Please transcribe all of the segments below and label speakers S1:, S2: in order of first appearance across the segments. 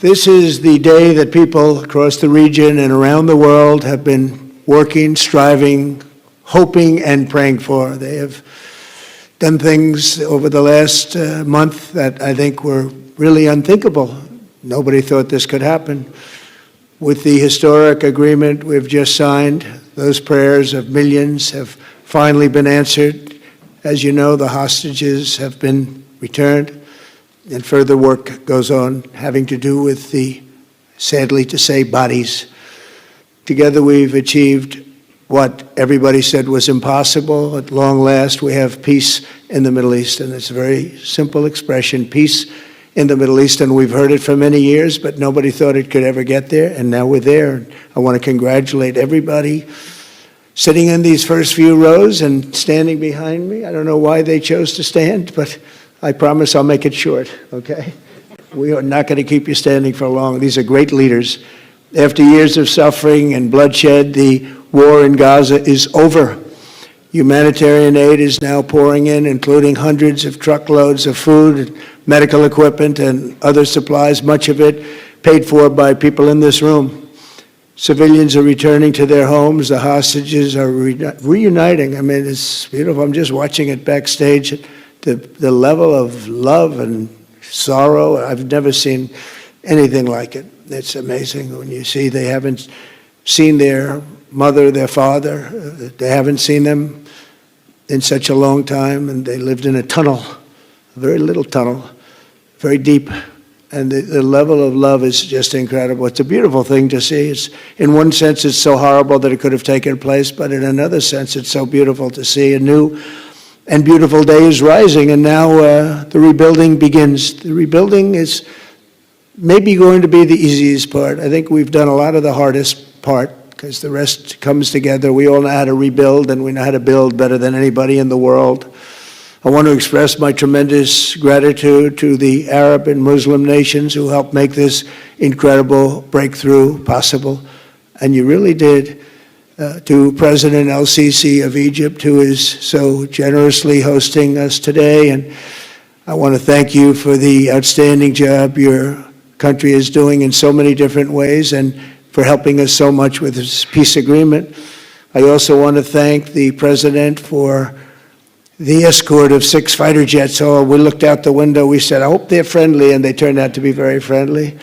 S1: This is the day that people across the region and around the world have been working, striving, hoping, and praying for. They have done things over the last month that I think were really unthinkable. Nobody thought this could happen. With the historic agreement we've just signed, those prayers of millions have finally been answered. As you know, the hostages have been returned, and further work goes on having to do with the, sadly to say, bodies. Together we've achieved what everybody said was impossible. At long last, we have peace in the Middle East, and it's a very simple expression, peace in the Middle East, and we've heard it for many years, but nobody thought it could ever get there, and now we're there. I want to congratulate everybody sitting in these first few rows and standing behind me. I don't know why they chose to stand, but I promise I'll make it short, okay? We are not going to keep you standing for long. These are great leaders. After years of suffering and bloodshed, the war in Gaza is over. Humanitarian aid is now pouring in, including hundreds of truckloads of food, medical equipment, and other supplies, much of it paid for by people in this room. Civilians are returning to their homes. The hostages are reuniting. I mean, it's beautiful. I'm just watching it backstage. The level of love and sorrow, I've never seen anything like it. It's amazing when you see they haven't seen their mother, their father. They haven't seen them in such a long time, and they lived in a tunnel, a very little tunnel, very deep. And the level of love is just incredible. It's a beautiful thing to see. It's, in one sense, it's so horrible that it could have taken place, but in another sense, it's so beautiful to see a new and beautiful day is rising, and now the rebuilding begins. The rebuilding is maybe going to be the easiest part. I think we've done a lot of the hardest part because the rest comes together. We all know how to rebuild, and we know how to build better than anybody in the world. I want to express my tremendous gratitude to the Arab and Muslim nations who helped make this incredible breakthrough possible, and you really did. To President el-Sisi of Egypt, who is so generously hosting us today. And I want to thank you for the outstanding job your country is doing in so many different ways and for helping us so much with this peace agreement. I also want to thank the President for the escort of 6 fighter jets. Oh, we looked out the window, we said, I hope they're friendly, and they turned out to be very friendly.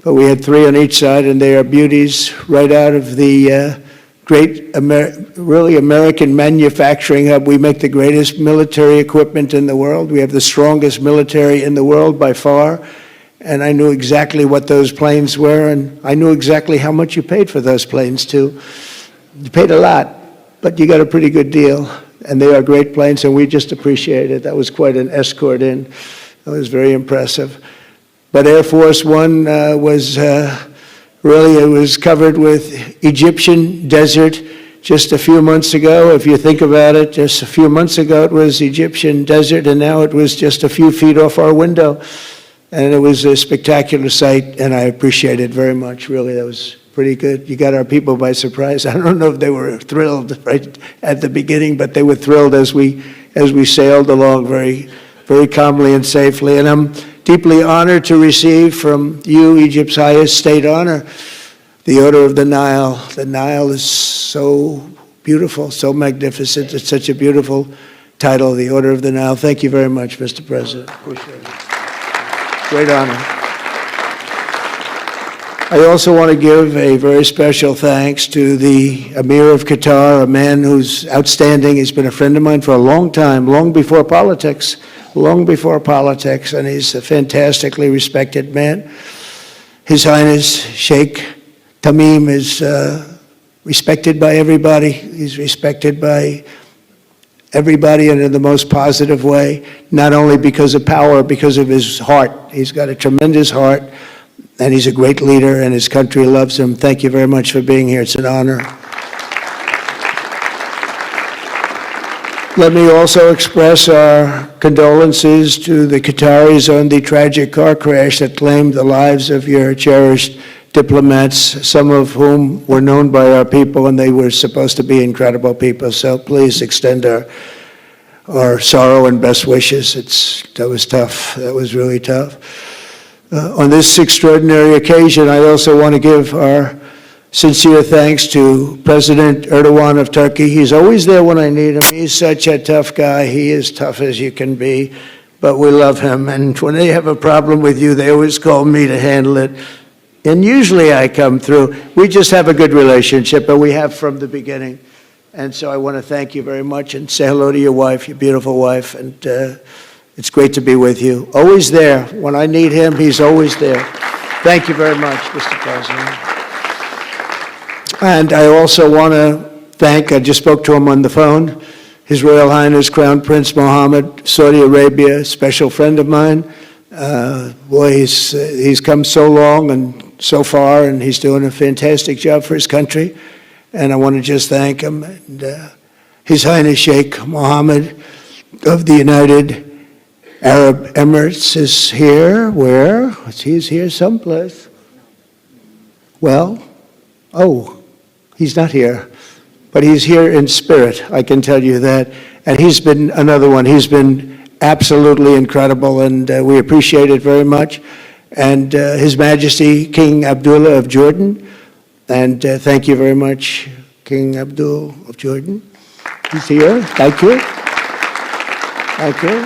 S1: But we had 3 on each side, and they are beauties right out of the great, really American manufacturing hub. We make the greatest military equipment in the world. We have the strongest military in the world by far. And I knew exactly what those planes were, and I knew exactly how much you paid for those planes too. You paid a lot, but you got a pretty good deal. And they are great planes, and we just appreciate it. That was quite an escort in. That was very impressive. But Air Force One was really, it was covered with Egyptian desert just a few months ago. If you think about it, just a few months ago it was Egyptian desert, and now it was just a few feet off our window. And it was a spectacular sight, and I appreciate it very much, really. That was pretty good. You got our people by surprise. I don't know if they were thrilled right at the beginning, but they were thrilled as we sailed along very, very calmly and safely. And I'm deeply honored to receive from you, Egypt's highest state honor, the Order of the Nile. The Nile is so beautiful, so magnificent. It's such a beautiful title, the Order of the Nile. Thank you very much, Mr. President. Appreciate it. Great honor. I also want to give a very special thanks to the Emir of Qatar, a man who's outstanding. He's been a friend of mine for a long time, long before politics, and he's a fantastically respected man. His Highness Sheikh Tamim is respected by everybody. He's respected by everybody and in the most positive way, not only because of power, because of his heart. He's got a tremendous heart, and he's a great leader, and his country loves him. Thank you very much for being here. It's an honor. Let me also express our condolences to the Qataris on the tragic car crash that claimed the lives of your cherished diplomats, some of whom were known by our people, and they were supposed to be incredible people. So please extend our sorrow and best wishes. That was tough. That was really tough. On this extraordinary occasion, I also want to give our sincere thanks to President Erdogan of Turkey. He's always there when I need him. He's such a tough guy. He is tough as you can be, but we love him. And when they have a problem with you, they always call me to handle it. And usually I come through. We just have a good relationship, and we have from the beginning. And so I want to thank you very much and say hello to your wife, your beautiful wife. And it's great to be with you. Always there. When I need him, he's always there. Thank you very much, Mr. President. And I also want to thank, I just spoke to him on the phone, His Royal Highness Crown Prince Mohammed, Saudi Arabia, a special friend of mine. Boy, he's come so long and so far, and he's doing a fantastic job for his country. And I want to just thank him. And His Highness Sheikh Mohammed of the United Arab Emirates is here. Where? He's here someplace. Well, oh, he's not here. But he's here in spirit, I can tell you that. And he's been another one. He's been absolutely incredible, and we appreciate it very much. And His Majesty King Abdullah of Jordan. And thank you very much, King Abdul of Jordan. He's here. Thank you. Thank you.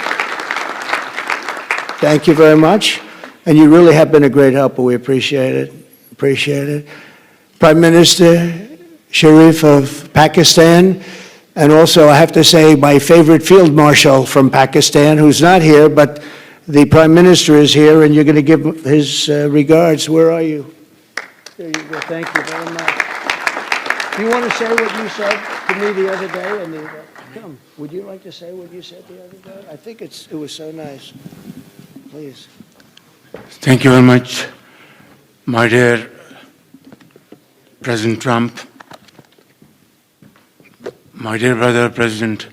S1: Thank you very much. And you really have been a great helper. We appreciate it. Appreciate it. Prime Minister Sharif of Pakistan, and also I have to say my favorite field marshal from Pakistan, who's not here, but the Prime Minister is here, and you're going to give his regards. Where are you? There you go. Thank you very much. Do you want to say what you said to me the other day? Come, would you like to say what you said the other day? I think it was so nice. Please.
S2: Thank you very much, my dear President Trump, my dear brother President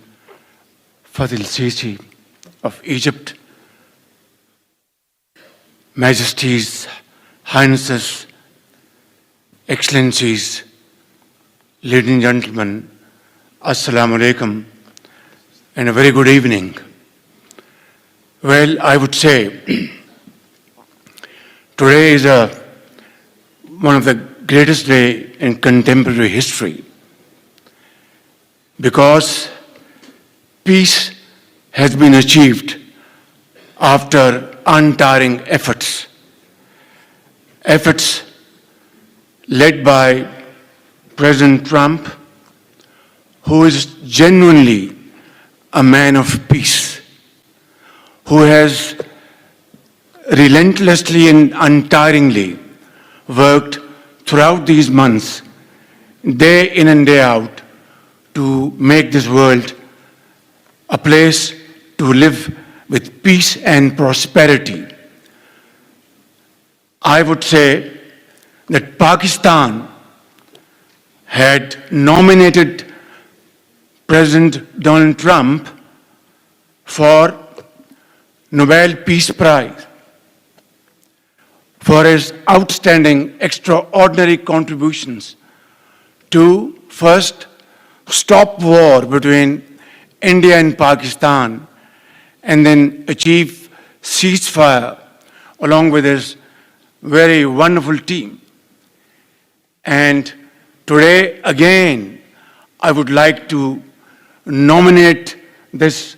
S2: Fadil Sisi of Egypt, Majesties, Highnesses, Excellencies, ladies and gentlemen, Assalamu alaikum, and a very good evening. Well, I would say today is one of the greatest days in contemporary history, because peace has been achieved after untiring efforts led by President Trump, who is genuinely a man of peace, who has relentlessly and untiringly worked throughout these months, day in and day out, to make this world a place to live with peace and prosperity. I would say that Pakistan had nominated President Donald Trump for Nobel Peace Prize for his outstanding, extraordinary contributions to first stop war between India and Pakistan, and then achieve ceasefire along with his very wonderful team. And today, again, I would like to nominate this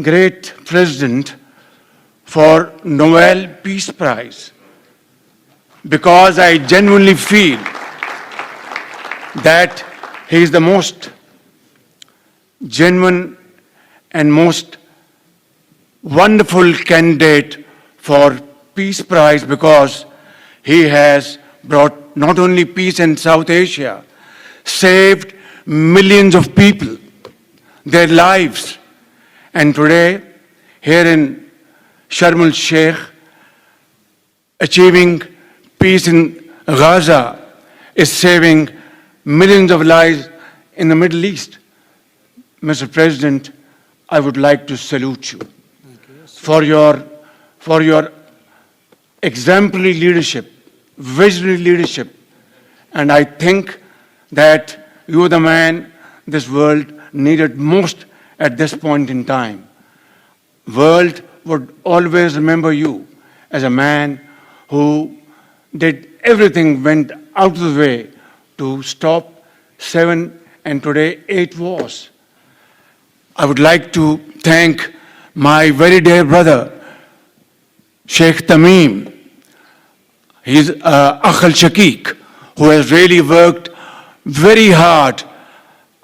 S2: great president for Nobel Peace Prize, because I genuinely feel that he is the most genuine and most wonderful candidate for Peace Prize, because he has brought not only peace in South Asia, saved millions of people, their lives, and today, here in Sharm el-Sheikh, achieving peace in Gaza is saving millions of lives in the Middle East. Mr. President, I would like to salute you for your exemplary leadership, visionary leadership, and I think that you are the man this world needed most at this point in time. World would always remember you as a man who did everything, went out of the way to stop 7 and today 8 wars. I would like to thank my very dear brother, Sheikh Tamim. He's el-Sheikh, who has really worked very hard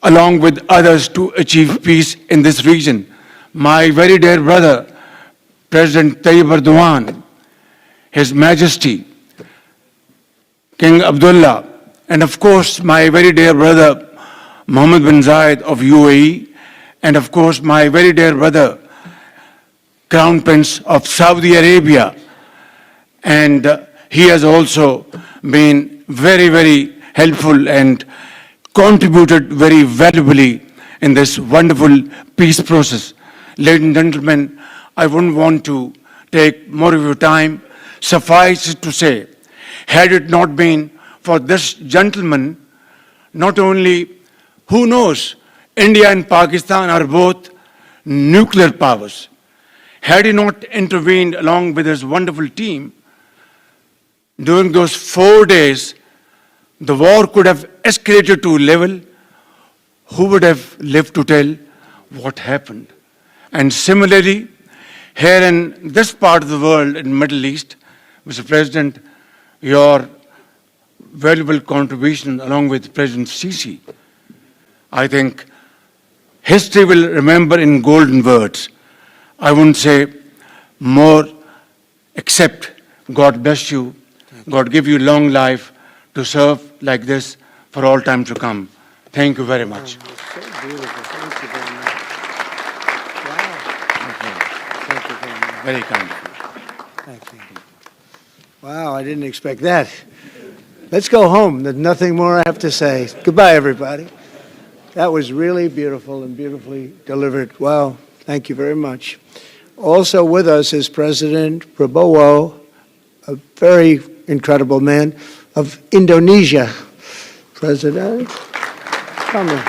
S2: along with others to achieve peace in this region. My very dear brother, President Tayyip Erdogan, His Majesty, King Abdullah, and of course my very dear brother, Mohammed bin Zayed of UAE, and of course my very dear brother, Crown Prince of Saudi Arabia. And he has also been very, very helpful and contributed very valuably in this wonderful peace process. Ladies and gentlemen, I wouldn't want to take more of your time. Suffice it to say, had it not been for this gentleman, not only, who knows, India and Pakistan are both nuclear powers. Had he not intervened along with his wonderful team, during those 4 days, the war could have escalated to a level. Who would have lived to tell what happened? And similarly, here in this part of the world, in the Middle East, Mr. President, your valuable contribution along with President Sisi, I think history will remember in golden words. I wouldn't say more, except God bless you, God give you long life to serve like this for all time to come. Thank you very much.
S1: Oh, that's so beautiful. Thank you very much. Wow. Thank you very much.
S2: Very kind.
S1: Thank you. Wow, I didn't expect that. Let's go home. There's nothing more I have to say. Goodbye, everybody. That was really beautiful and beautifully delivered. Wow, thank you very much. Also with us is President Prabowo, a very incredible man of Indonesia. President, come on.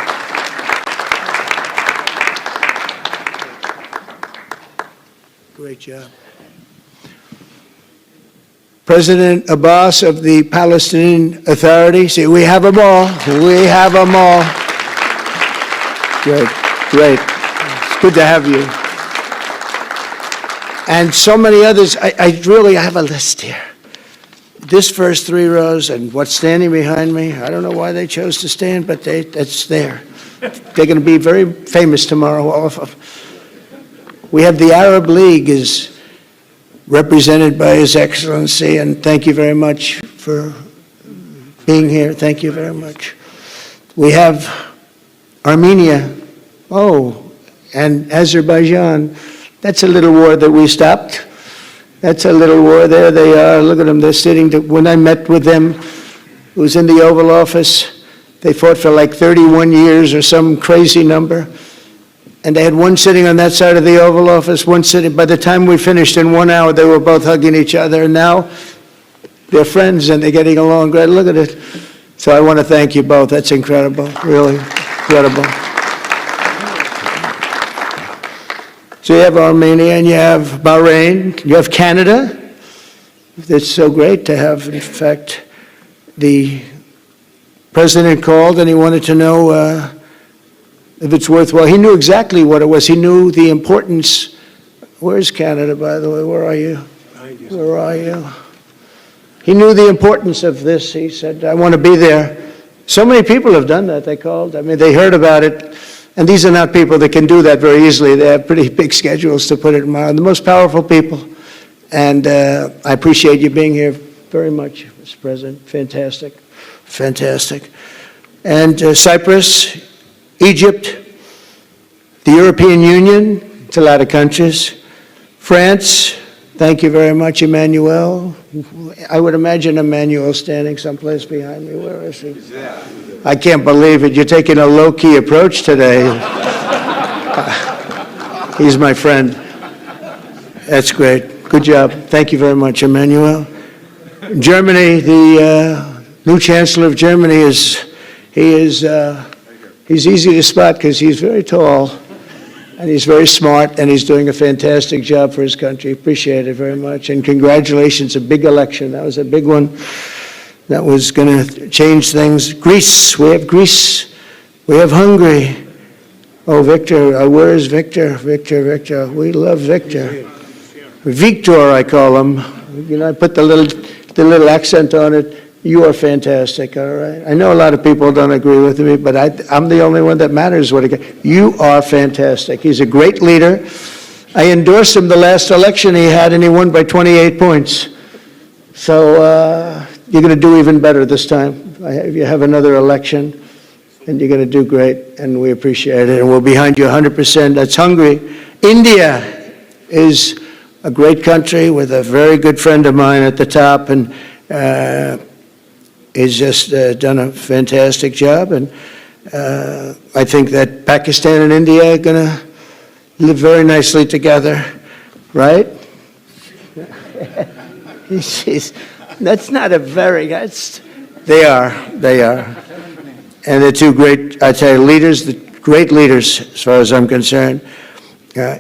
S1: Great job. President Abbas of the Palestinian Authority. See, we have them all. We have them all. Great, great. It's good to have you. And so many others. I really have a list here. This first 3 rows and what's standing behind me, I don't know why they chose to stand, but it's there. They're going to be very famous tomorrow, all of them. We have the Arab League is represented by His Excellency, and thank you very much for being here. Thank you very much. We have Armenia, and Azerbaijan. That's a little war that we stopped. That's a little war. There they are. Look at them. They're sitting. When I met with them, it was in the Oval Office. They fought for like 31 years or some crazy number. And they had one sitting on that side of the Oval Office, one sitting. By the time we finished in 1 hour, they were both hugging each other. And now they're friends and they're getting along great. Look at it. So I want to thank you both. That's incredible. Really incredible. So you have Armenia and you have Bahrain, you have Canada. It's so great to have, in fact, the president called and he wanted to know if it's worthwhile. He knew exactly what it was. He knew the importance. Where's Canada, by the way? Where are you? Where are you? He knew the importance of this. He said, I want to be there. So many people have done that. They called. I mean, they heard about it. And these are not people that can do that very easily. They have pretty big schedules, to put it in mind. The most powerful people. And I appreciate you being here very much, Mr. President. Fantastic. Fantastic. And Cyprus, Egypt, the European Union, it's a lot of countries. France, thank you very much, Emmanuel. I would imagine Emmanuel standing someplace behind me. Where is he? I can't believe it. You're taking a low-key approach today. He's my friend. That's great. Good job. Thank you very much, Emmanuel. Germany, the new Chancellor of Germany he's easy to spot because he's very tall. and he's very smart, and he's doing a fantastic job for his country. Appreciate it very much, and congratulations, a big election. That was a big one. That was going to change things. Greece, we have Hungary. Oh, Victor, where is Victor? Victor, we love Victor. Victor, I call him. You know, I put the little accent on it. You are fantastic, all right? I know a lot of people don't agree with me, but I'm the only one that matters. You are fantastic. He's a great leader. I endorsed him the last election he had, and he won by 28 points. So you're going to do even better this time. You have another election, and you're going to do great, and we appreciate it, and we're behind you 100%. That's Hungary. India is a great country with a very good friend of mine at the top, and he's just done a fantastic job, and I think that Pakistan and India are going to live very nicely together, right? That's not a very, they are. And they're two great, I tell you, leaders, great leaders as far as I'm concerned.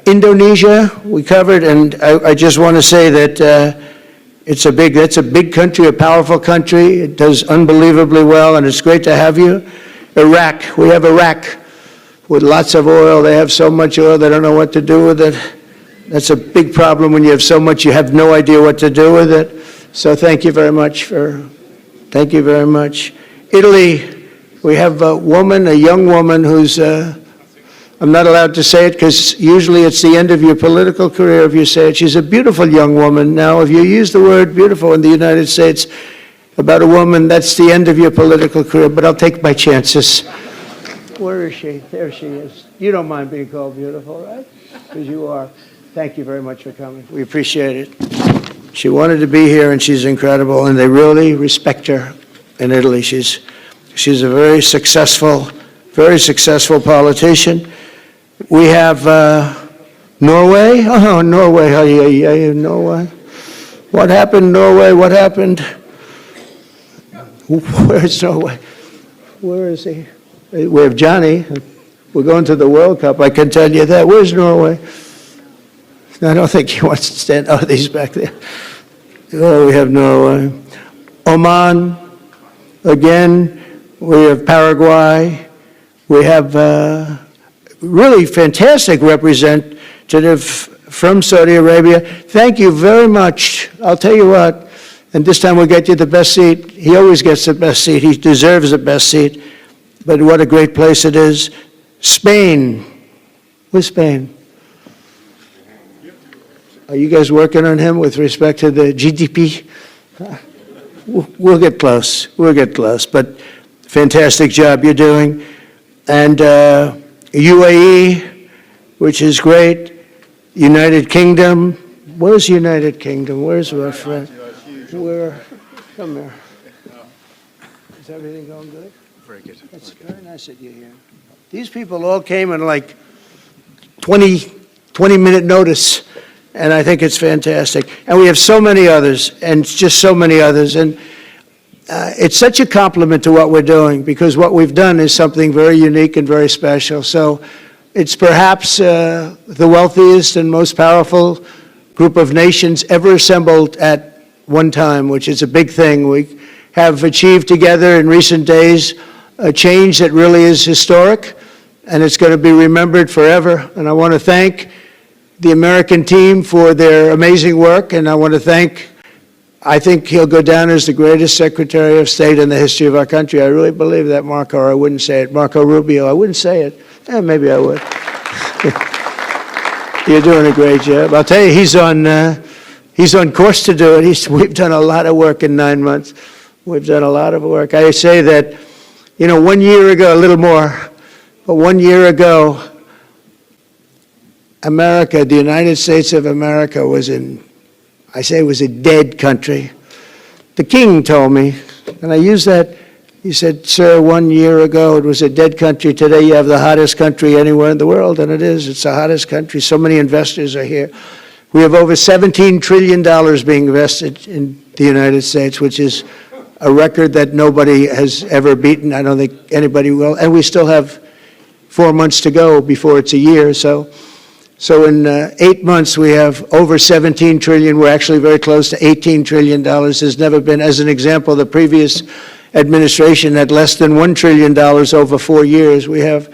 S1: Indonesia, we covered, and I just want to say that that's a big country, a powerful country. It does unbelievably well, and it's great to have you. Iraq, we have Iraq with lots of oil. They have so much oil, they don't know what to do with it. That's a big problem when you have so much, you have no idea what to do with it. So thank you very much thank you very much. Italy, we have a young woman who's, I'm not allowed to say it because usually it's the end of your political career if you say it. She's a beautiful young woman. Now, if you use the word beautiful in the United States about a woman, that's the end of your political career, but I'll take my chances. Where is she? There she is. You don't mind being called beautiful, right? Because you are. Thank you very much for coming. We appreciate it. She wanted to be here, and she's incredible, and they really respect her in Italy. She's a very successful politician. We have Norway. Oh, Norway. Norway. What happened, Norway? What happened? Where's Norway? Where is he? We have Johnny. We're going to the World Cup, I can tell you that. Where's Norway? I don't think he wants to stand. Oh, he's back there. Oh, we have Norway. Oman. Again, we have Paraguay. We have really fantastic representative from Saudi Arabia. Thank you very much. I'll tell you what, and this time we'll get you the best seat. He always gets the best seat. He deserves the best seat. But what a great place it is. Spain. Where's Spain? Are you guys working on him with respect to the GDP? We'll get close. We'll get close. But fantastic job you're doing. And UAE, which is great. United Kingdom. Where's United Kingdom? Where's our friend? Come here. Is everything going good?
S3: Very good.
S1: That's very nice that you're here. These people all came in like 20-minute notice, and I think it's fantastic. And we have so many others, and just so many others. And it's such a compliment to what we're doing, because what we've done is something very unique and very special. So it's perhaps the wealthiest and most powerful group of nations ever assembled at one time, which is a big thing. We have achieved together in recent days a change that really is historic, and it's going to be remembered forever. And I want to thank the American team for their amazing work, and I want to thank, I think he'll go down as the greatest Secretary of State in the history of our country. I really believe that, Marco, or I wouldn't say it. Marco Rubio, I wouldn't say it. Maybe I would. You're doing a great job. I'll tell you, he's on course to do it. We've done a lot of work in 9 months. We've done a lot of work. I say that, 1 year ago, a little more, but 1 year ago, America, the United States of America was was a dead country. The king told me, and I use that, he said, sir, 1 year ago it was a dead country. Today you have the hottest country anywhere in the world, and it is. It's the hottest country. So many investors are here. We have over $17 trillion being invested in the United States, which is a record that nobody has ever beaten. I don't think anybody will. And we still have 4 months to go before it's a year. So So in 8 months, we have over 17 trillion. We're actually very close to $18 trillion. There's never been, as an example, the previous administration had less than $1 trillion over 4 years. We have,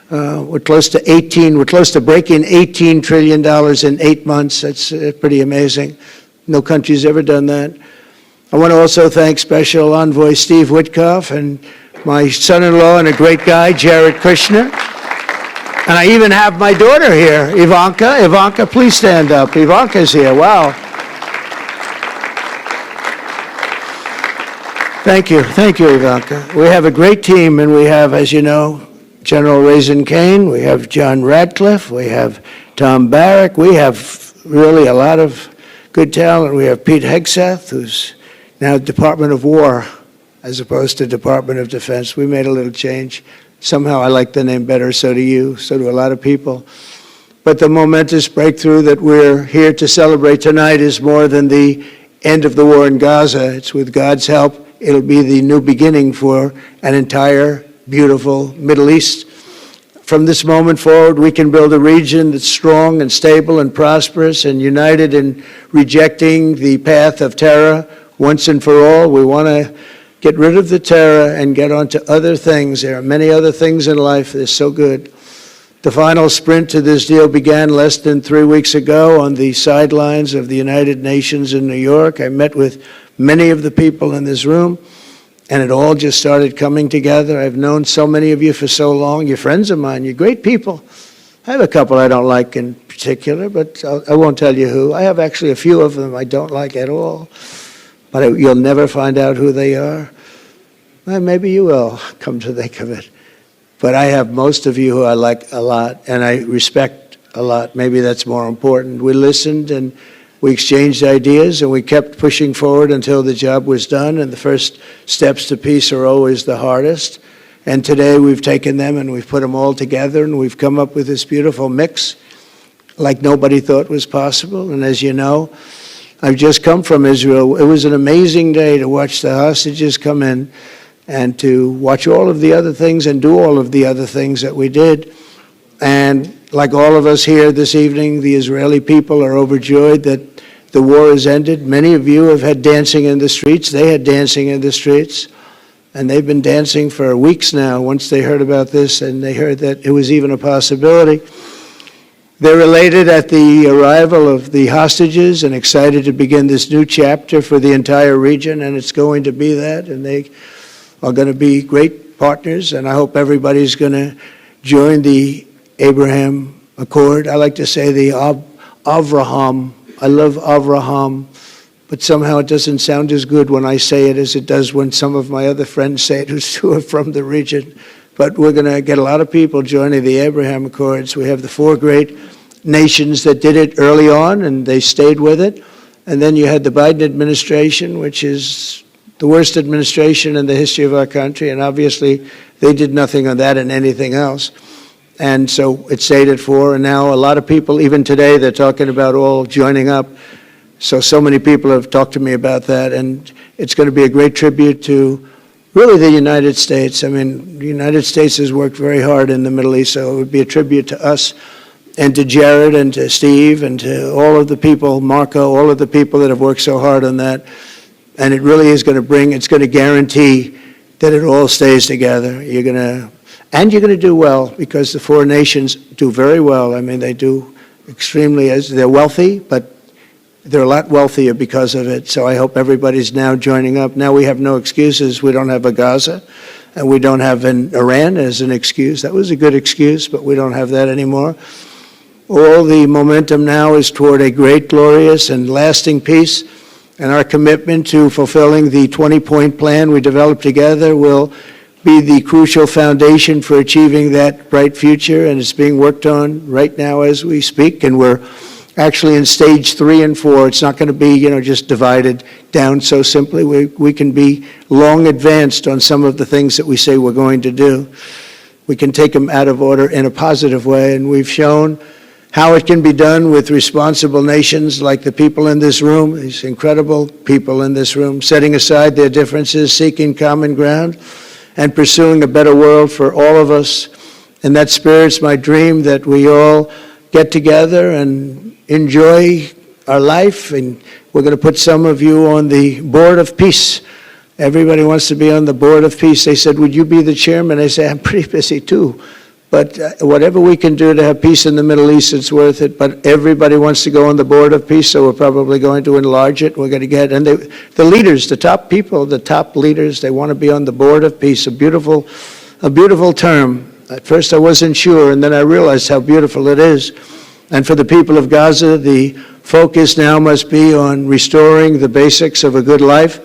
S1: we're close to breaking $18 trillion in 8 months. That's pretty amazing. No country's ever done that. I want to also thank Special Envoy Steve Witkoff and my son-in-law and a great guy, Jared Kushner. And I even have my daughter here, Ivanka. Ivanka, please stand up. Ivanka's here. Wow. Thank you. Thank you, Ivanka. We have a great team, and we have, as you know, General Raisin Kane. We have John Radcliffe. We have Tom Barrack. We have really a lot of good talent. We have Pete Hegseth, who's now Department of War as opposed to Department of Defense. We made a little change. Somehow I like the name better, so do you, so do a lot of people. But the momentous breakthrough that we're here to celebrate tonight is more than the end of the war in Gaza. It's with God's help, it'll be the new beginning for an entire beautiful Middle East. From this moment forward, we can build a region that's strong and stable and prosperous and united in rejecting the path of terror once and for all. We want to get rid of the terror and get on to other things. There are many other things in life that are so good. The final sprint to this deal began less than 3 weeks ago on the sidelines of the United Nations in New York. I met with many of the people in this room, and it all just started coming together. I've known so many of you for so long. You're friends of mine. You're great people. I have a couple I don't like in particular, but I won't tell you who. I have actually a few of them I don't like at all. But you'll never find out who they are. Well, maybe you will, come to think of it. But I have most of you who I like a lot, and I respect a lot. Maybe that's more important. We listened, and we exchanged ideas, and we kept pushing forward until the job was done, and the first steps to peace are always the hardest. And today we've taken them, and we've put them all together, and we've come up with this beautiful mix like nobody thought was possible. And as you know, I've just come from Israel. It was an amazing day to watch the hostages come in and to watch all of the other things and do all of the other things that we did. And like all of us here this evening, the Israeli people are overjoyed that the war has ended. Many of you have had dancing in the streets. They had dancing in the streets. And they've been dancing for weeks now once they heard about this and they heard that it was even a possibility. They're elated at the arrival of the hostages and excited to begin this new chapter for the entire region, and it's going to be that, and they are going to be great partners, and I hope everybody's going to join the Abraham Accord. I like to say the Avraham. I love Avraham, but somehow it doesn't sound as good when I say it as it does when some of my other friends say it who are from the region. But we're going to get a lot of people joining the Abraham Accords. We have the 4 great nations that did it early on, and they stayed with it. And then you had the Biden administration, which is the worst administration in the history of our country, and obviously they did nothing on that and anything else. And so it stayed at 4, and now a lot of people, even today, they're talking about all joining up. So many people have talked to me about that, and it's going to be a great tribute to really the United States. I mean, the United States has worked very hard in the Middle East, so it would be a tribute to us and to Jared and to Steve and to all of the people, Marco, all of the people that have worked so hard on that. And it really is going to bring, it's going to guarantee that it all stays together. You're going to do well, because the 4 nations do very well. I mean, they do extremely, they're wealthy, but they're a lot wealthier because of it. So I hope everybody's now joining up. Now we have no excuses. We don't have a Gaza, and we don't have an Iran as an excuse. That was a good excuse, but we don't have that anymore. All the momentum now is toward a great, glorious, and lasting peace. And our commitment to fulfilling the 20-point plan we developed together will be the crucial foundation for achieving that bright future. And it's being worked on right now as we speak. And we're actually in stage 3 and 4. It's not going to be, just divided down so simply. We can be long advanced on some of the things that we say we're going to do. We can take them out of order in a positive way, and we've shown how it can be done with responsible nations like the people in this room, these incredible people in this room, setting aside their differences, seeking common ground, and pursuing a better world for all of us. In that spirit's my dream that we all get together and enjoy our life. And we're going to put some of you on the Board of Peace. Everybody wants to be on the Board of Peace. They said, would you be the chairman? I say, I'm pretty busy too. But whatever we can do to have peace in the Middle East, it's worth it. But everybody wants to go on the Board of Peace, so we're probably going to enlarge it. We're going to get, and the leaders, the top people, the top leaders, they want to be on the Board of Peace. A beautiful term. At first I wasn't sure, and then I realized how beautiful it is. And for the people of Gaza, the focus now must be on restoring the basics of a good life.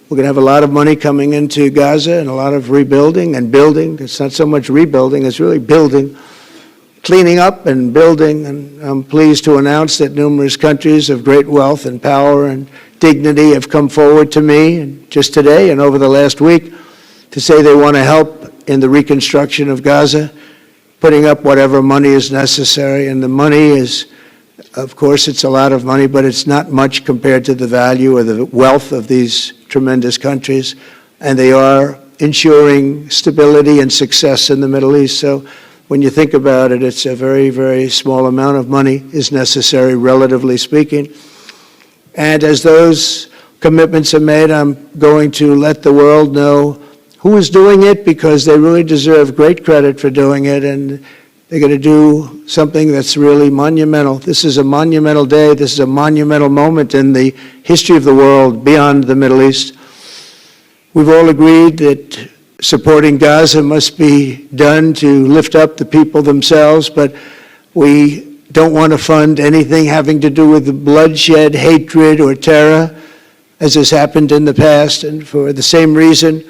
S1: We're going to have a lot of money coming into Gaza and a lot of rebuilding and building. It's not so much rebuilding, it's really building, cleaning up and building. And I'm pleased to announce that numerous countries of great wealth and power and dignity have come forward to me, and just today and over the last week, to say they want to help in the reconstruction of Gaza, putting up whatever money is necessary. And the money is, of course, it's a lot of money, but it's not much compared to the value or the wealth of these tremendous countries, and they are ensuring stability and success in the Middle East. So when you think about it, it's a very, very small amount of money is necessary, relatively speaking. And as those commitments are made, I'm going to let the world know who is doing it, because they really deserve great credit for doing it, and they're going to do something that's really monumental. This is a monumental day. This is a monumental moment in the history of the world beyond the Middle East. We've all agreed that supporting Gaza must be done to lift up the people themselves, but we don't want to fund anything having to do with bloodshed, hatred, or terror, as has happened in the past. And for the same reason,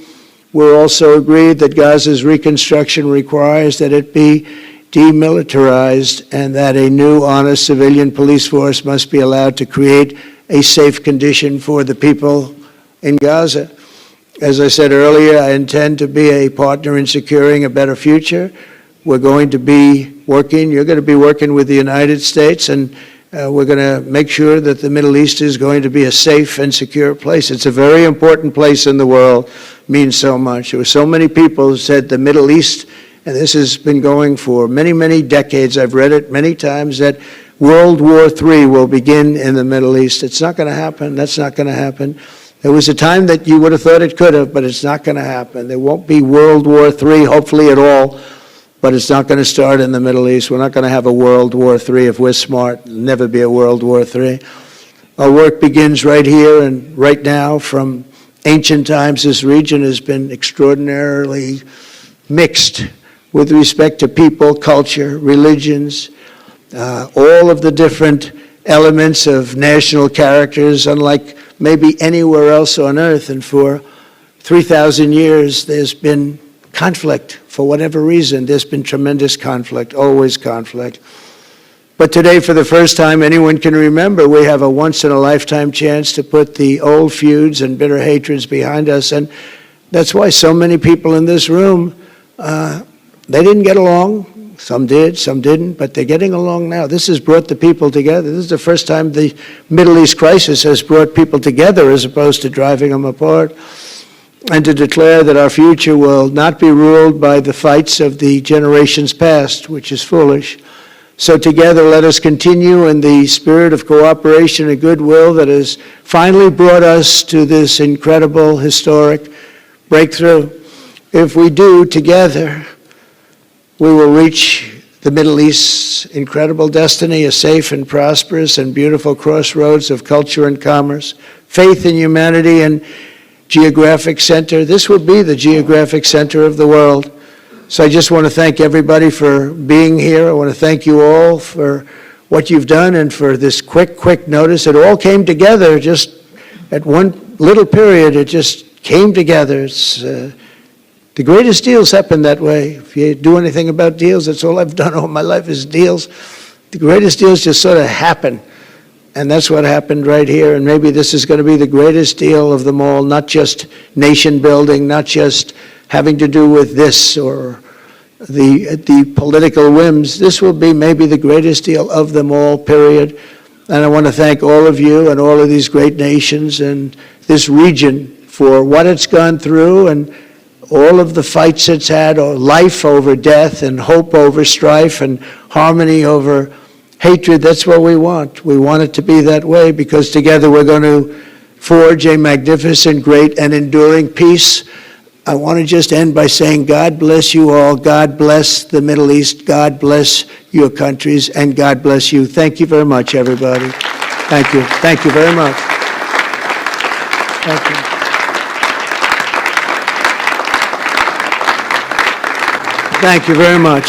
S1: we're also agreed that Gaza's reconstruction requires that it be demilitarized, and that a new, honest civilian police force must be allowed to create a safe condition for the people in Gaza. As I said earlier, I intend to be a partner in securing a better future. We're going to be working, you're going to be working with the United States, and we're going to make sure that the Middle East is going to be a safe and secure place. It's a very important place in the world, means so much. There were so many people who said the Middle East, and this has been going for many, many decades. I've read it many times, that World War III will begin in the Middle East. It's not going to happen. That's not going to happen. There was a time that you would have thought it could have, but it's not going to happen. There won't be World War III, hopefully at all, but it's not going to start in the Middle East. We're not going to have a World War III if we're smart. There'll never be a World War III. Our work begins right here and right now. From ancient times, this region has been extraordinarily mixed with respect to people, culture, religions, all of the different elements of national characters, unlike maybe anywhere else on earth. And for 3,000 years, there's been conflict. For whatever reason, there's been tremendous conflict, always conflict. But today, for the first time anyone can remember, we have a once-in-a-lifetime chance to put the old feuds and bitter hatreds behind us. And that's why so many people in this room, they didn't get along. Some did, some didn't, but they're getting along now. This has brought the people together. This is the first time the Middle East crisis has brought people together as opposed to driving them apart. And to declare that our future will not be ruled by the fights of the generations past, which is foolish. So together, let us continue in the spirit of cooperation and goodwill that has finally brought us to this incredible, historic breakthrough. If we do, together, we will reach the Middle East's incredible destiny, a safe and prosperous and beautiful crossroads of culture and commerce, faith in humanity and geographic center. This will be the geographic center of the world. So I just want to thank everybody for being here. I want to thank you all for what you've done and for this quick notice. It all came together just at one little period. It just came together. It's the greatest deals happen that way. If you do anything about deals, that's all I've done all my life is deals. The greatest deals just sort of happen. And that's what happened right here. And maybe this is going to be the greatest deal of them all, not just nation building, not just having to do with this or the political whims. This will be maybe the greatest deal of them all, period. And I want to thank all of you and all of these great nations and this region for what it's gone through and all of the fights it's had, or life over death and hope over strife and harmony over hatred. That's what we want. We want it to be that way because together we're going to forge a magnificent, great, and enduring peace. I want to just end by saying God bless you all. God bless the Middle East. God bless your countries, and God bless you. Thank you very much, everybody. Thank you. Thank you very much. Thank you. Thank you very much.